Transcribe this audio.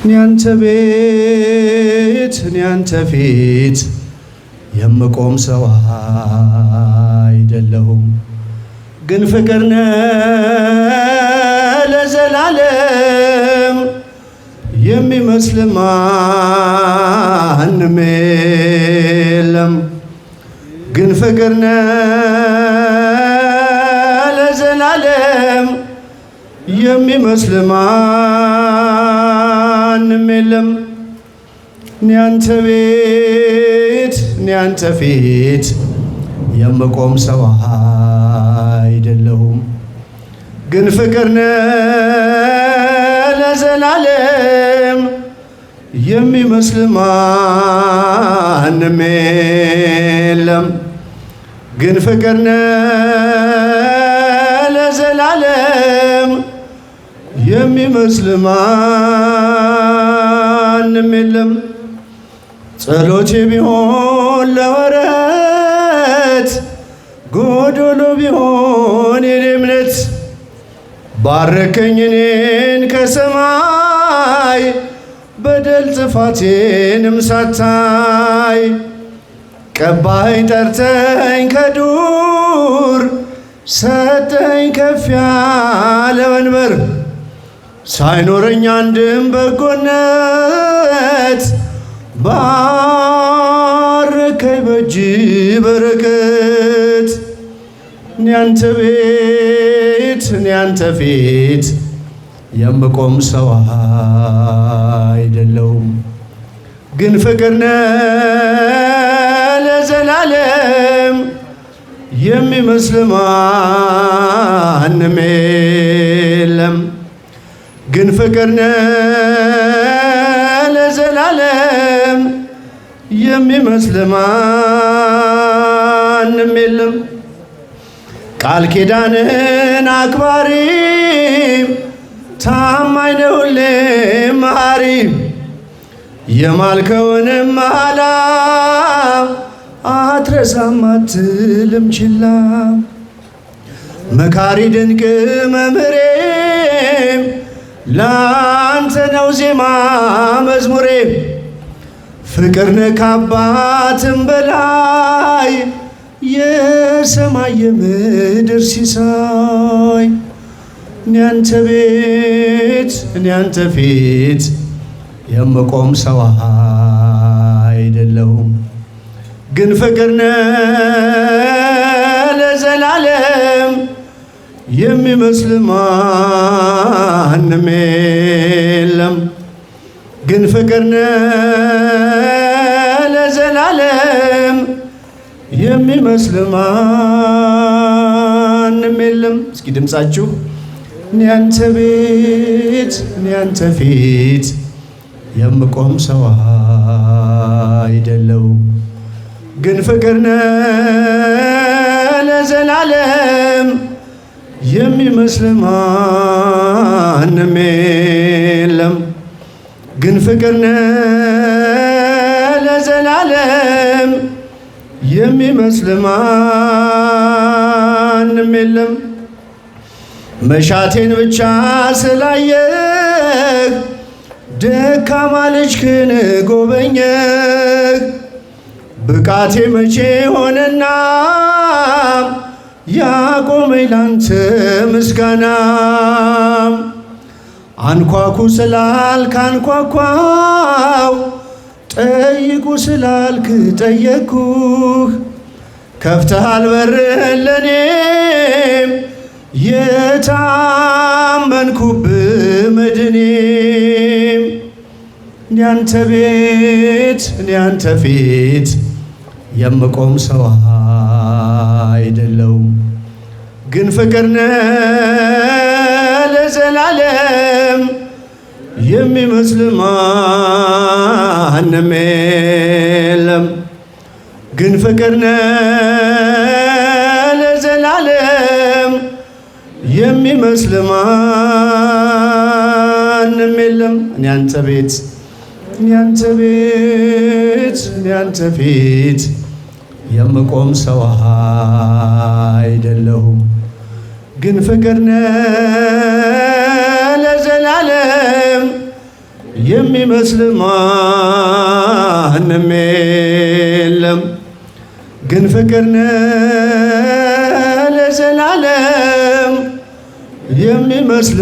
ያንተ ቤት ያንተ ፊት የምቆም ሰው አይደለሁም ግን ፍቅር ነህ ለዘላለም የሚመስል ማንም የለም ግን ፍቅር ነህ ለዘላለም የሚመስል ማንም የለም ያንተ ቤት ያንተ ፊት የምቆም ሰው አይደለሁም ግን ፍቅር ነህ ለዘላለም የሚመስል ማንም የለም ግን ፍቅር ነህ ለዘላለም የሚመስል ማንም የለም ጸሎቴ ቢሆን ለወረት ጎዶሎ ቢሆን የኔ እምነት ባረከኝ እኔን ከሰማይ በደል ጥፋቴንም ሳታይ ቀባኸኝ ጠርተኸኝ ከዱር ሰጠኸኝ ከፍ ያለ ወንበር ሳይኖረኝ አንድም በጎነት ባረከኝ በእጅ በረከት ያንተ ቤት ያንተ ፊት የምቆም ሰው አይደለሁም ግን ፍቅር ነህ ለዘላለም የሚመስል ማንም የለም ግን ፍቅር ነህ ለዘላለም የሚመስል ማንም የለም ቃል ኪዳንህን አክባሪ ታማኝ ነህ ሁሌም መሐሪ የማልከውንም መሐላ አትረሳም አትልም ችላ መካሪ ድንቅ መምህሬ ላንተ ነው ዜማ መዝሙሬ ፍቅር ነህ ከአባትም በላይ የሰማይ የምድር ሲሳይ ያንተ ቤት ያንተ ፊት የምቆም ሰው አይደለሁም ግን ፍቅር ነህ ለዘላለም የሚመስል ማንም የለም ግን ፍቅር ነህ ለዘላለም የሚመስል ማንም የለም እስኪ ድምፃችሁ ያንተ ቤት ያንተ ፊት የምቆም ሰው አይደለሁም ግን ፍቅር ነህ ለዘላለም የሚመስል ማንም የለም ግን ፍቅር ነህ ለዘላለም የሚመስል ማንም የለም መሻቴን ብቻ ስላየህ ደካማ ልጅህን ጎበኘህ ብቃቴ መቼ ሆነና ያቆመኝ ላንተ ምስጋና አንኳኩ ስላልክ አንኳኳው ጠይቁ ስላልክ ጠየቅኩህ ከፍተሃል በርህን ለኔም የታመንኩብህ መድኔም ያንተ ቤት ያንተ ፊት የምቆም ሰው አይደለሁም ግን ፍቅር ነህ ለዘላለም የሚመስል ማንም የለም ግን ፍቅር ነህ ለዘላለም የሚመስል ማንም የለም ያንተ ቤት ያንተ ቤት ያንተ ፊት የምቆም ሰው አይደለሁም ግን ፍቅር ነህ ለዘላለም የሚመስል ማንም የለም። ግን ፍቅር ነህ ለዘላለም የሚመስል